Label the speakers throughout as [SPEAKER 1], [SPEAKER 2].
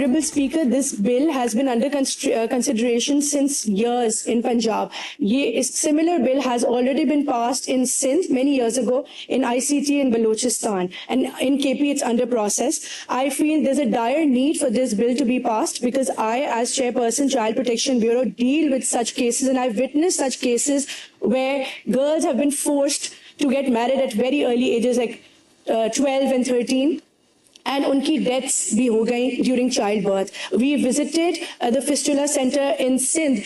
[SPEAKER 1] Honorable Speaker, this bill has been under consideration since years in Punjab. Similar bill has already been passed in Sindh many years ago, in ICT in Balochistan, and in KP it's under process. I feel there's a dire need for this bill to be passed because I, as Chairperson, Child Protection Bureau, deal with such cases, and I've witnessed such cases where girls have been forced to get married at very early ages, like 12 and 13. And unki deaths bhi ho gayi during childbirth. We visited the Fistula Center in Sindh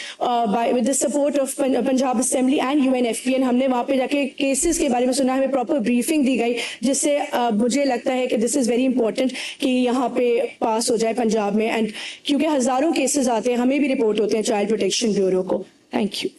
[SPEAKER 1] with the support of Punjab Assembly and UNFPA, and हमने वहाँ पे जाके cases के बारे में सुना, हमें proper briefing दी गई, जिससे मुझे लगता है कि this is very important कि यहाँ पे पास हो जाए पंजाब में, and क्योंकि हजारों cases आते हैं, हमें भी report होते हैं Child Protection Bureau को. Thank you.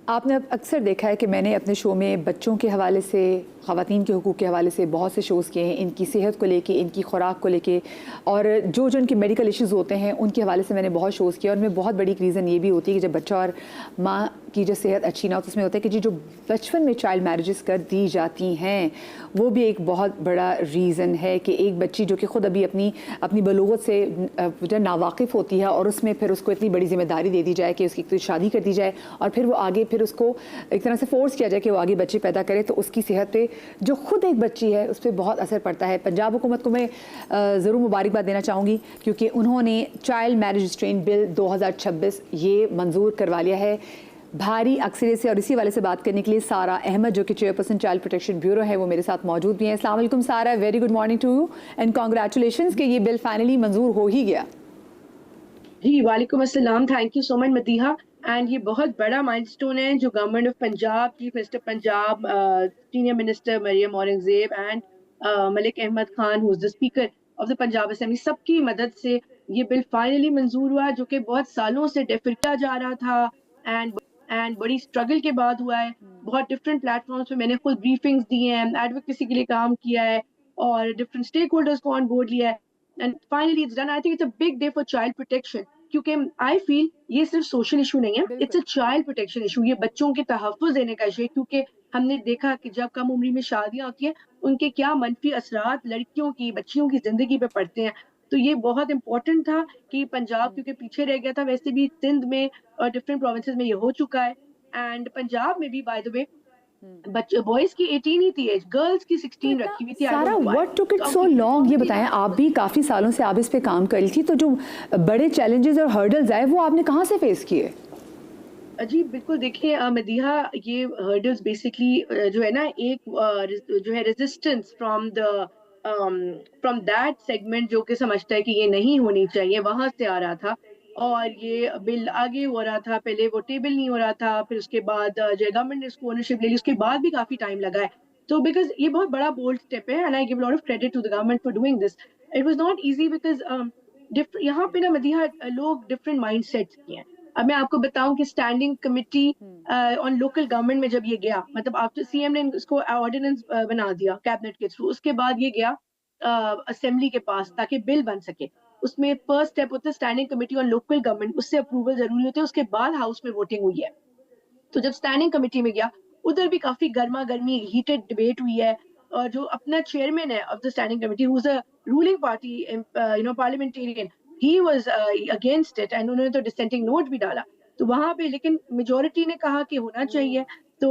[SPEAKER 2] आपने अक्सर देखा है कि मैंने अपने शो में बच्चों के हवाले से, ख़वातीन के हुकूक़ के हवाले से बहुत से शोज़ किए हैं, इनकी सेहत को लेके, इनकी खुराक को लेके, और जो इनके मेडिकल इश्यूज़ होते हैं उनके हवाले से मैंने बहुत शोज़ किया। और उनमें बहुत बड़ी रीज़न ये भी होती है कि जब बच्चा और माँ की जो सेहत अच्छी ना हो तो उसमें होता है कि जो बचपन में चाइल्ड मैरिजेस कर दी जाती हैं वो भी एक बहुत बड़ा रीज़न है कि एक बच्ची जो कि ख़ुद अभी अपनी बलूगत से जो नावाकिफ़ होती है और उसमें फिर उसको इतनी बड़ी जिम्मेदारी दे दी जाए कि उसकी शादी कर दी जाए और फिर वो आगे फिर उसको एक तरह से फोर्स किया जाए कि वो आगे बच्चे पैदा करे, तो उसकी सेहत पे जो खुद एक बच्ची है उस पर बहुत असर पड़ता है। पंजाब हुकूमत को मैं ज़रूर मुबारकबाद देना चाहूँगी क्योंकि उन्होंने चाइल्ड मैरिज रिस्ट्रेंट बिल 2026 ये मंजूर करवा लिया है भारी अक्सरियत से। और इसी वाले से बात करने के लिए सारा अहमद जो कि चेयरपर्सन चाइल्ड प्रोटेक्शन ब्यूरो है वो मेरे साथ मौजूद भी हैं। अस्सलाम वालेकुम Sara, very good morning to you and congratulations कि ये बिल फाइनली मंजूर हो ही गया।
[SPEAKER 3] जी वालेकुम अस्सलाम, thank you so much Madiha. And ये बहुत बड़ा माइलस्टोन है जो government of Punjab, chief minister Punjab, senior minister Maryam Aurangzeb and Malik Ahmad Khan who is the speaker of the Punjab assembly, सबकी मदद से ये बिल फाइनली मंजूर हुआ जो कि बहुत सालों से डेफर किया जा रहा था एंड बड़ी स्ट्रगल के बाद हुआ है। बहुत डिफरेंट प्लेटफॉर्म्स पे मैंने खुद ब्रीफिंग्स दी हैं, एडवोकेसी के लिए काम किया है और डिफरेंट स्टेक होल्डर्स को ऑन बोर्ड लिया है and finally it's done. I think it's a big day for child protection क्योंकि आई फील ये सिर्फ सोशल इशू नहीं है, it's a child protection issue. ये बच्चों के तहफ़्फ़ुज़ देने का इशू है क्योंकि हमने देखा कि जब कम उम्र में शादियां होती हैं उनके क्या मनफी असरात लड़कियों की, बच्चियों की जिंदगी पे पड़ते हैं। तो ये बहुत इंपॉर्टेंट था कि पंजाब क्योंकि पीछे रह गया था, वैसे भी सिंध में और डिफरेंट प्रोविंसेस में ये हो चुका है एंड पंजाब में भी बाय द वे बच्चे बॉयज की 18 ही थी एज, गर्ल्स की 16 रखी हुई थी।
[SPEAKER 2] सारा what took it so long, ये बताएं, आप भी काफ़ी सालों से आप इस पे काम कर रही थी, तो जो बड़े चैलेंजेस और हर्डल्स आए वो आपने कहाँ से फेस किए?
[SPEAKER 3] जी बिल्कुल, देखिए मदीहा, ये हर्डल्स बेसिकली जो है ना, एक जो है रेजिस्टेंस फ्रॉम दैट सेगमेंट जो कि समझता है कि ये नहीं होनी चाहिए, वहां से आ रहा था। और ये बिल आगे हो रहा था, पहले वो टेबल नहीं हो रहा था, फिर उसके बाद जो गवर्नमेंट ने इसको ओनरशिप ले ली, उसके बाद भी काफी टाइम लगा है। तो बिकॉज ये बहुत बड़ा बोल्ड स्टेप है and I give lot of credit to the government for doing this. It was not easy because यहाँ पे ना मदीहा लोग डिफरेंट माइंडसेट्स के हैं। अब मैं आपको बताऊं कि standing committee on local government में जब ये गया, मतलब आफ्टर सीएम ने इसको ऑर्डिनेंस बना दिया कैबिनेट के थ्रू, उसके बाद ये गया असेंबली के पास ताकि बिल बन सके। उसमें फर्स्ट स्टेप होता है standing committee on local government, उससे अप्रूवल जरूरी होती है, उसके बाद हाउस में वोटिंग हुई है। तो जब स्टैंडिंग कमेटी में गया उधर भी काफी गर्मा गर्मी हीटेड डिबेट हुई है और जो अपना चेयरमैन है of the standing committee who is a ruling party parliamentarian, he was against it and उन्होंने तो डिसेंटिंग नोट भी डाला। तो वहां पे लेकिन मेजोरिटी ने कहा कि होना चाहिए, तो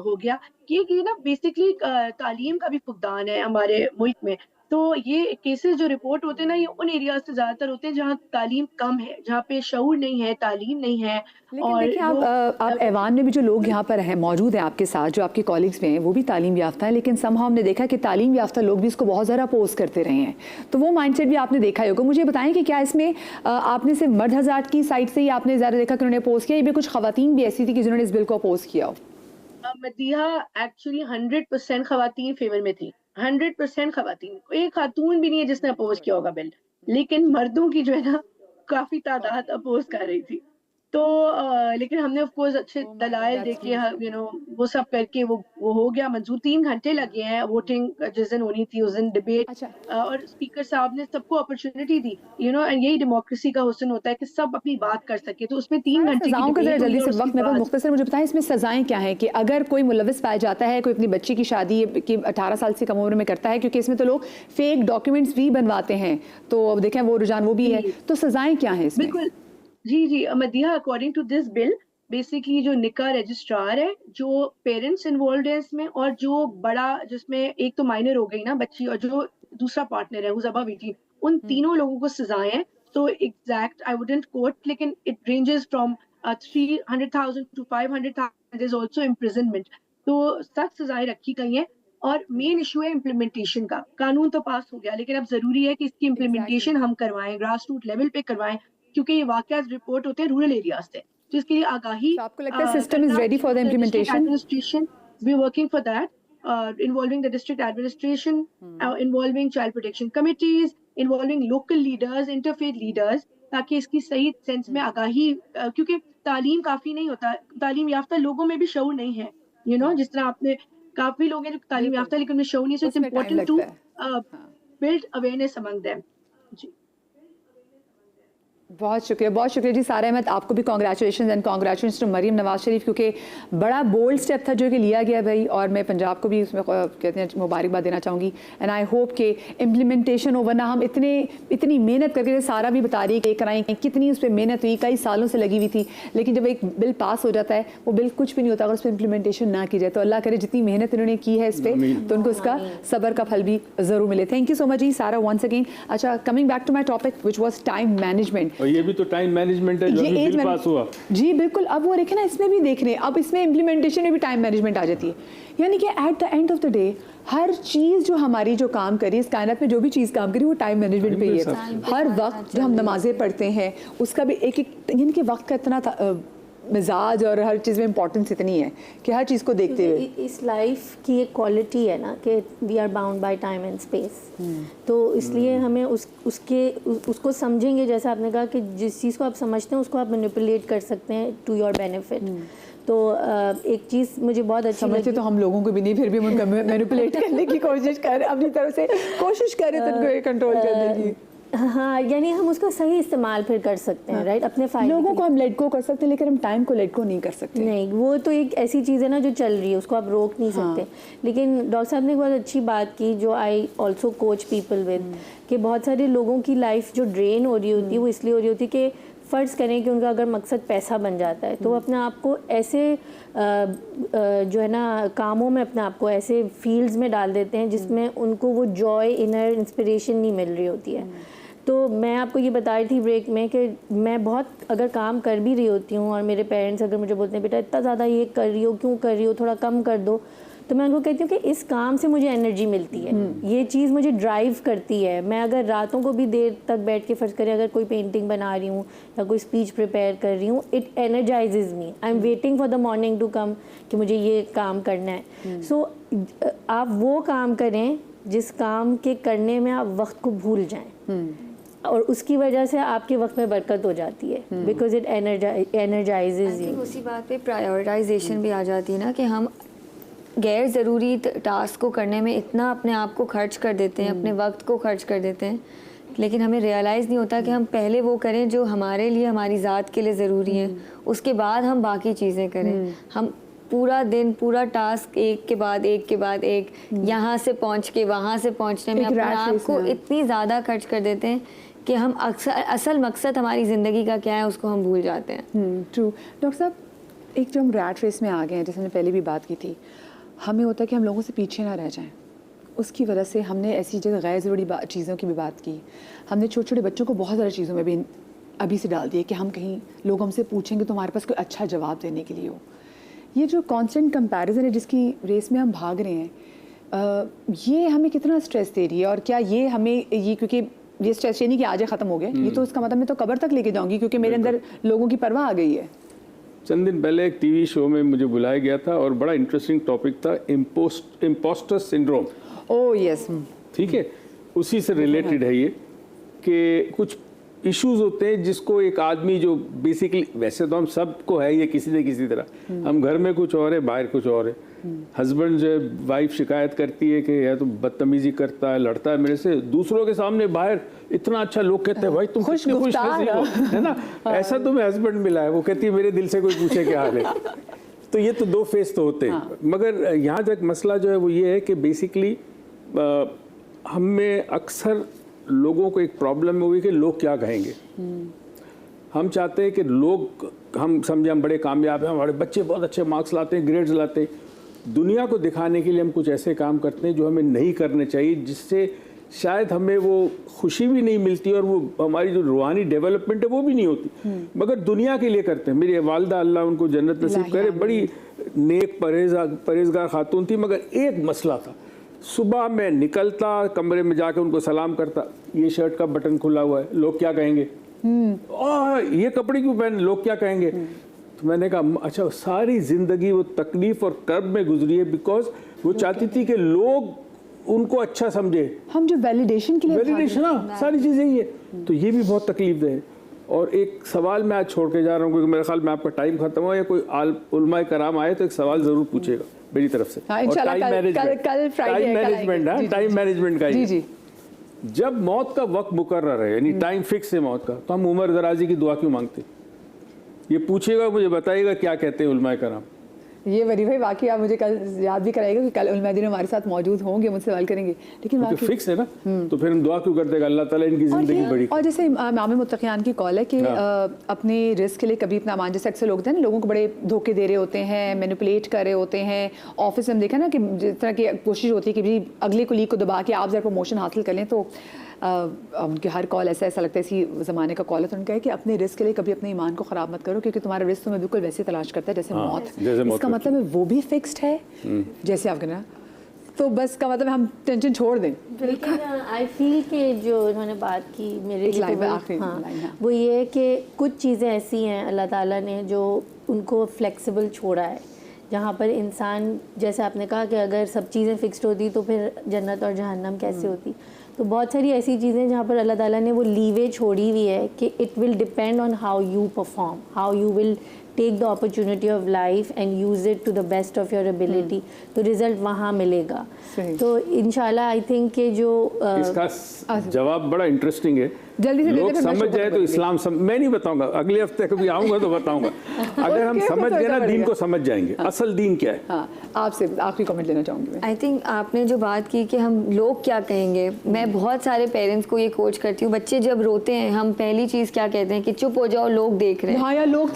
[SPEAKER 3] हो गया कि ना बेसिकली तालीम का भी फुकदान है हमारे मुल्क में। तो ये केसेस जो रिपोर्ट होते हैं ना, ये उन एरियाज से ज्यादातर होते हैं जहाँ तालीम कम है, जहाँ पे शऊर नहीं है, तालीम नहीं है।
[SPEAKER 2] लेकिन देखिए आप ऐवान में भी जो लोग यहाँ पर हैं, मौजूद हैं आपके साथ, जो आपके कॉलीग्स में हैं, वो भी तालीम याफ्ता हैं, लेकिन समहाउ हमने देखा कि तालीम याफ्ता लोग भी इसको बहुत ज़्यादा अपोज करते रहे हैं। तो वो माइंडसेट भी आपने देखा ही होगा। मुझे बताएं कि क्या इसमें आपने सिर्फ मर्द हज़रात की साइड से ही आपने ज़्यादा देखा कि उन्होंने अपोज किया, या भी कुछ खवातीन भी ऐसी थी कि जिन्होंने इस बिल को अपोज किया हो?
[SPEAKER 3] मदीहा एक्चुअली 100% खवातीन फेवर में थी, 100% खवातीन, एक खातून भी नहीं है जिसने अपोज किया होगा बिल, लेकिन मर्दों की जो है ना काफी तादाद अपोज कर रही थी। तो लेकिन हमने ऑफ कोर्स अच्छे
[SPEAKER 2] Oh my God,
[SPEAKER 3] दलाइल
[SPEAKER 2] that's
[SPEAKER 3] देके
[SPEAKER 2] really
[SPEAKER 3] वो सब करके वो हो गया मंजूर। 3 घंटे लगे हैं वोटिंग जिस दिन होनी थी उस दिन डिबेट
[SPEAKER 2] अच्छा।
[SPEAKER 3] और स्पीकर साहब ने सबको अपॉर्चुनिटी दी एंड यही डेमोक्रेसी का हुस्न होता है कि सब अपनी बात कर सके। तो उसमें 3
[SPEAKER 2] सारा
[SPEAKER 3] घंटे की
[SPEAKER 2] सज़ाओं का ज़रा
[SPEAKER 3] डिबेट हुई
[SPEAKER 2] जल्दी
[SPEAKER 3] और
[SPEAKER 2] से
[SPEAKER 3] उसके
[SPEAKER 2] वक्त मेरे पास
[SPEAKER 3] बाद
[SPEAKER 2] मुख्तसर मुझे बताएं इसमें सज़ाएं क्या हैं कि अगर कोई मुलविस पाया जाता है, कोई अपनी बच्ची की शादी की 18 साल से कम उम्र में करता है, क्योंकि इसमें तो लोग फेक डॉक्यूमेंट्स भी बनवाते हैं, तो अब देखें वो रुझान वो भी है,
[SPEAKER 3] जी,
[SPEAKER 2] तो सज़ाएं क्या हैं इसमें?
[SPEAKER 3] बिल्कुल। जी, Madiha according to this bill basically जो निकाह रजिस्ट्रार है, जो पेरेंट्स इन्वॉल्वड है इसमें और जो बड़ा जिसमें एक तो माइनर हो गई ना बच्ची और जो दूसरा पार्टनर है हुज़ अबव 18 उन तीनों लोगों को सज़ाएँ हैं। तो एग्ज़ैक्ट आई वुडन्ट कोट लेकिन it ranges from 300,000 to 500,000 there is also imprisonment. तो सख्त सज़ाएँ रखी गई हैं और मेन इश्यू है इम्प्लीमेंटेशन का। कानून तो पास हो गया लेकिन अब ज़रूरी है कि इसकी
[SPEAKER 2] एग्जैक्टली।
[SPEAKER 3] इम्प्लीमेंटेशन हम करवाएँ, ग्रास रूट लेवल पे करवाएँ क्योंकि ये वाक़यात रिपोर्ट होते हैं रूरल एरियाज़ से। तो इसके लिए आगाही
[SPEAKER 2] तो आपको लगता है सिस्टम इज़
[SPEAKER 3] करना
[SPEAKER 2] ready for the
[SPEAKER 3] the district
[SPEAKER 2] implementation?
[SPEAKER 3] Administration we are working for that involving the district administration involving child protection committees, involving local leaders, interfaith leaders ताकि इसकी सही सेंस में आगाही क्योंकि तालीम काफ़ी नहीं होता, तालीम याफ्ता लोगों में भी शऊर नहीं है। जिस तरह आपने काफ़ी लोग हैं जो तालीम
[SPEAKER 2] बिल्कुल,
[SPEAKER 3] याफ्ता लेकिन उनमें शऊर नहीं है, सो इट्स
[SPEAKER 2] उसमें टाइम
[SPEAKER 3] इम्पोर्टेंट टू
[SPEAKER 2] लगता है। हाँ।
[SPEAKER 3] Build awareness among them. जी।
[SPEAKER 2] बहुत शुक्रिया जी सारा अहमद, आपको भी congratulation and congratulation to Maryam Nawaz Sharif, क्योंकि बड़ा बोल्ड स्टेप था जो कि लिया गया भाई, और मैं पंजाब को भी उसमें कहते हैं मुबारकबाद देना चाहूँगी। एंड आई होप कि इम्प्लीमेंटेशन हो, वरना हम इतनी मेहनत करके सारा भी बता रही है कि कराएं कितनी उस पर मेहनत हुई, कई सालों से लगी हुई थी, लेकिन जब एक बिल पास हो जाता है वो बिल कुछ भी नहीं होता अगर उस पर इम्प्लीमेंटेशन ना की जाए। तो अल्लाह करे जितनी मेहनत इन्होंने की है इस पर तो उनको उसका सब्र का फल भी ज़रूर मिले। थैंक यू सो मच जी सारा वंस अगेन। अच्छा, coming back to my topic which was time management.
[SPEAKER 4] और ये भी तो टाइम मैनेजमेंट है जो
[SPEAKER 2] ये
[SPEAKER 4] अभी
[SPEAKER 2] एज
[SPEAKER 4] बिल पास हुआ।
[SPEAKER 2] जी बिल्कुल, अब वो देखे ना इसमें भी देख रहे हैं, अब इसमें इम्प्लीमेंटेशन में भी टाइम मैनेजमेंट आ जाती है। यानी कि at the end of the day हर चीज़ जो हमारी जो काम करी इस कायनात में जो भी चीज़ काम करी वो टाइम मैनेजमेंट पे ही है। हर वक्त जो हम नमाजें पढ़ते हैं उसका भी एक यानी कि वक्त का इतना मिजाज और हर चीज़ में इंपॉर्टेंस इतनी है कि हर चीज़ को देखते हुए
[SPEAKER 5] इस लाइफ की एक क्वालिटी है ना कि we are bound by time and space. तो इसलिए हमें उसको समझेंगे, जैसा आपने कहा कि जिस चीज़ को आप समझते हैं उसको आप मैनिपुलेट कर सकते हैं टू योर बेनिफिट। तो एक चीज़ मुझे बहुत अच्छी
[SPEAKER 2] समझते तो हम लोगों को भी नहीं, फिर भी हम उनका मैनिपुलेट करने की कोशिश कर अपनी तरफ से कोशिश करें तो उनको कंट्रोल करने की।
[SPEAKER 5] हाँ, यानी हम उसका सही इस्तेमाल फिर कर सकते हैं, राइट, अपने फायदे
[SPEAKER 2] लोगों
[SPEAKER 5] के
[SPEAKER 2] को हम लेट गो कर सकते हैं लेकिन हम टाइम को लेट गो नहीं कर सकते।
[SPEAKER 5] नहीं, वो तो एक ऐसी चीज़ है ना जो चल रही है, उसको आप रोक नहीं सकते। लेकिन डॉक्टर साहब ने एक बहुत अच्छी बात की जो I also coach people with, कि बहुत सारे लोगों की लाइफ जो ड्रेन हो रही होती है वो इसलिए हो रही होती है कि फ़र्ज़ करें कि उनका अगर मकसद पैसा बन जाता है तो वो अपने आप को ऐसे जो है ना कामों में अपने आप को ऐसे फील्ड्स में डाल देते हैं जिसमें उनको वो जॉय, इनर इंस्पिरेशन नहीं मिल रही होती है। तो मैं आपको ये बता रही थी ब्रेक में कि मैं बहुत अगर काम कर भी रही होती हूँ और मेरे पेरेंट्स अगर मुझे बोलते हैं बेटा इतना ज़्यादा ये कर रही हो, क्यों कर रही हो, थोड़ा कम कर दो, तो मैं उनको कहती हूँ कि इस काम से मुझे एनर्जी मिलती है, ये चीज़ मुझे ड्राइव करती है। मैं अगर रातों को भी देर तक बैठ के फ़र्ज़ करें अगर कोई पेंटिंग बना रही हूँ या कोई स्पीच प्रिपेयर कर रही हूँ, it energises me, I am waiting for the morning to come कि मुझे ये काम करना है। सो आप वो काम करें जिस काम के करने में आप वक्त को भूल जाएं और उसकी वजह से आपके वक्त में बरकत हो जाती है, बिकॉज इट एनर्जाइजेज यू।
[SPEAKER 6] उसी बात पे प्रायोरिटाइजेशन भी आ जाती है ना कि हम गैर ज़रूरी टास्क को करने में इतना अपने आप को खर्च कर देते हैं, अपने वक्त को खर्च कर देते हैं, लेकिन हमें रियलाइज़ नहीं होता कि हम पहले वो करें जो हमारे लिए, हमारी ज़ात के लिए ज़रूरी है, उसके बाद हम बाकी चीज़ें करें। हम पूरा दिन, पूरा टास्क एक के बाद एक यहाँ से पहुँच के वहाँ से पहुँचने में अपने आप को इतनी ज़्यादा खर्च कर देते हैं कि हम अक्सर असल मकसद हमारी ज़िंदगी का क्या है उसको हम भूल जाते हैं।
[SPEAKER 2] ट्रू। डॉक्टर साहब, एक जो हम रैट रेस में आ गए हैं, जैसे हमने पहले भी बात की थी, हमें होता है कि हम लोगों से पीछे ना रह जाएं, उसकी वजह से हमने ऐसी जगह गैर ज़रूरी चीज़ों की भी बात की। हमने छोटे छोटे बच्चों को बहुत सारी चीज़ों में भी अभी से डाल दिए कि हम कहीं लोग हमसे पूछेंगे तो हमारे पास कोई अच्छा जवाब देने के लिए हो। ये जो कॉन्स्टेंट कंपैरिजन है जिसकी रेस में हम भाग रहे हैं, ये हमें कितना स्ट्रेस दे रही है? और क्या ये हमें ये, क्योंकि ये स्ट्रेस ये नहीं कि आज ख़त्म हो गए, ये तो उसका मतलब मैं तो कब्र तक लेके जाऊंगी क्योंकि मेरे अंदर लोगों की परवाह आ गई है।
[SPEAKER 4] चंद दिन पहले एक टीवी शो में मुझे बुलाया गया था और बड़ा इंटरेस्टिंग टॉपिक था इम्पोस्टर सिंड्रोम।
[SPEAKER 2] Oh yes.
[SPEAKER 4] ठीक है, उसी से रिलेटेड है ये कि कुछ इश्यूज होते हैं जिसको एक आदमी जो बेसिकली, वैसे तो हम सबको है ये किसी न किसी तरह, हम घर में कुछ और है, बाहर कुछ और है। हस्बैंड जो है, वाइफ शिकायत करती है कि या तो बदतमीजी करता है, लड़ता है मेरे से, दूसरों के सामने बाहर इतना अच्छा, लोग कहते हैं भाई तुम
[SPEAKER 2] खुश
[SPEAKER 4] कितने खुश
[SPEAKER 2] गुफ्तार
[SPEAKER 4] नसीब हो, है ना। ऐसा तुम्हें हस्बैंड मिला है, वो कहती है मेरे दिल से कोई पूछे क्या हाल है। तो ये तो दो फेस तो होते हैं। मगर यहाँ तक मसला जो है वो ये है कि बेसिकली हम में अक्सर लोगों को एक प्रॉब्लम हुई कि लोग क्या कहेंगे। हम चाहते हैं कि लोग, हम समझे हम बड़े कामयाब हैं, हमारे बच्चे बहुत अच्छे मार्क्स लाते हैं, ग्रेड्स लाते हैं, दुनिया को दिखाने के लिए हम कुछ ऐसे काम करते हैं जो हमें नहीं करने चाहिए, जिससे शायद हमें वो खुशी भी नहीं मिलती और वो हमारी जो रूहानी डेवलपमेंट है वो भी नहीं होती, मगर दुनिया के लिए करते हैं। मेरी वालदा, अल्लाह उनको जन्नत नसीब करे, बड़ी नेक परहेजगार खातून थी, मगर एक मसला था, सुबह मैं निकलता, कमरे में जाके उनको सलाम करता, ये शर्ट का बटन खुला हुआ है, लोग क्या कहेंगे, ये कपड़े क्यों पहन, लोग क्या कहेंगे। तो मैंने कहा अच्छा, सारी जिंदगी वो तकलीफ और कर्ब में गुजरी है, बिकॉज वो चाहती थी कि लोग उनको अच्छा समझे।
[SPEAKER 2] हम जो वैलिडेशन के लिए
[SPEAKER 4] वैलिडेशन, हाँ, सारी चीजें ही है। तो ये भी बहुत तकलीफ है। और एक सवाल मैं आज छोड़ के जा रहा हूँ, क्योंकि मेरे ख्याल में आपका टाइम खत्म हुआ, या कोई उलमाए कराम आए तो एक सवाल जरूर पूछेगा मेरी तरफ से।
[SPEAKER 2] हाँ, इंशाल्लाह कल फ्राइडे
[SPEAKER 4] मैनेजमेंट, टाइम मैनेजमेंट का
[SPEAKER 2] जी।
[SPEAKER 4] जब मौत का वक्त मुकर्रर है, यानी टाइम फिक्स है मौत का, तो हम उम्र दराजी की दुआ क्यों मांगते? ये पूछिएगा, मुझे बताइएगा क्या कहते हैं उलमाए कराम।
[SPEAKER 2] ये वरी भाई वाकई आप मुझे कल याद भी कराइएगा कि कल उलमा दिन हमारे साथ मौजूद होंगे, मुझसे सवाल करेंगे, लेकिन वाकई
[SPEAKER 4] फिक्स है ना, तो फिर हम दुआ क्यों करते हैं अल्लाह ताला इनकी जिंदगी बड़ी।
[SPEAKER 2] और जैसे इमाम मुत्तकियान की कॉल है कि अपने रिस्क के लिए कभी अपना मान, जैसे अक्सर लोग होते हैं ना, लोगों को बड़े धोखे दे रहे होते हैं, मैनिपुलेट कर रहे होते हैं। ऑफिस में हम देखा ना कि जिस तरह की कोशिश होती है कि भाई अगले कुलीग को दबा के आप जरा प्रमोशन हासिल कर लें, तो उनकी हर कॉल ऐसा लगता है इसी ज़माने का कॉल है। तो उनका है कि अपने रिस्क के लिए कभी अपने ईमान को ख़राब मत करो, क्योंकि तुम्हारा रिस्क तुम्हें बिल्कुल वैसे तलाश करता है जैसे मौत। इसका मतलब है वो भी फिक्स्ड है जैसे आप कहना, तो बस का मतलब हम टेंशन छोड़ दें।
[SPEAKER 5] लेकिन आई फील कि जो उन्होंने बात की मेरे लिए
[SPEAKER 2] लाइन में
[SPEAKER 5] तो
[SPEAKER 2] आखिरी
[SPEAKER 5] हाँ,
[SPEAKER 2] लाइन, हाँ।
[SPEAKER 5] वो ये है कि कुछ चीज़ें ऐसी हैं अल्लाह ताला ने जो उनको फ्लेक्सिबल छोड़ा है, जहाँ पर इंसान, जैसे आपने कहा कि अगर सब चीज़ें फिक्स्ड होती तो फिर जन्नत और जहन्नम कैसे होती। तो बहुत सारी ऐसी चीज़ें जहाँ पर अल्लाह ताला ने वो लीवे छोड़ी हुई है कि it will depend on how you perform, how you will take the opportunity of life and use it to the best of your ability, तो रिजल्ट वहाँ मिलेगा। तो इंशाल्लाह आई थिंक कि जो
[SPEAKER 4] इसका जवाब बड़ा इंटरेस्टिंग है,
[SPEAKER 2] जल्दी से
[SPEAKER 4] लोग समझ जाए तो इस्लाम मैं नहीं बताऊंगा, अगले हफ्ते कभी आऊंगा तो बताऊंगा। अगर हम समझ गए ना दीन को, समझ जाएंगे असल दीन क्या है।
[SPEAKER 2] हाँ, आपसे आखिरी कमेंट लेना चाहूँगी मैं।
[SPEAKER 6] आई थिंक आपने जो बात की कि हम लोग क्या कहेंगे, मैं बहुत सारे पेरेंट्स को ये कोच करती हूँ, बच्चे जब रोते हैं हम पहली चीज़ क्या कहते हैं कि चुप हो जाओ, लोग देख रहे हैं।
[SPEAKER 2] हाँ, या लोग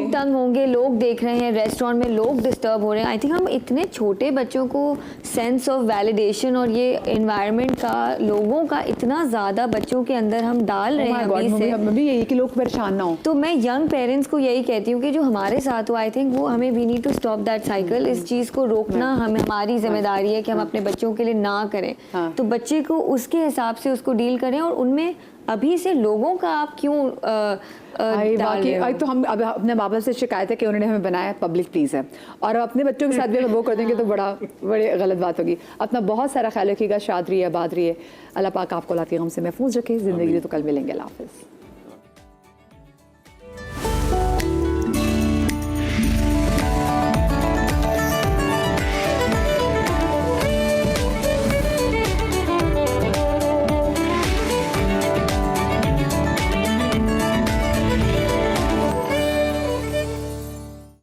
[SPEAKER 2] तंग होंगे,
[SPEAKER 6] लोग देख रहे हैं, रेस्टोरेंट में लोग डिस्टर्ब हो रहे हैं। आई थिंक हम इतने छोटे बच्चों को सेंस ऑफ वैलिडेशन और ये एनवायरनमेंट का, लोगों का इतना ज़्यादा बच्चों के अंदर हम डाल रहे हैं अभी से,
[SPEAKER 2] भी यही कि लोग परेशान ना हो।
[SPEAKER 6] तो मैं यंग पेरेंट्स को यही कहती हूँ कि जो हमारे साथ हो, आई थिंक वो हमें we need to stop that cycle. इस चीज़ को रोकना हमारी जिम्मेदारी है कि हम अपने बच्चों के लिए ना करें। तो बच्चे को उसके हिसाब से उसको डील करें, और उनमें अभी से लोगों का आप क्यों
[SPEAKER 2] तो हम अब अपने माँ बाप से शिकायत है कि उन्होंने हमें बनाया पब्लिक प्लीज है, और अपने बच्चों के साथ भी अगर वो कर देंगे तो बड़े गलत बात होगी। अपना बहुत सारा ख्याल रखिएगा, शाद रहिए, आबाद रहिए, अल्लाह पाक आपको औलाद के गम से महफूज रखे, ज़िंदगी तो कल मिलेंगे। अल्लाह हाफ़िज़।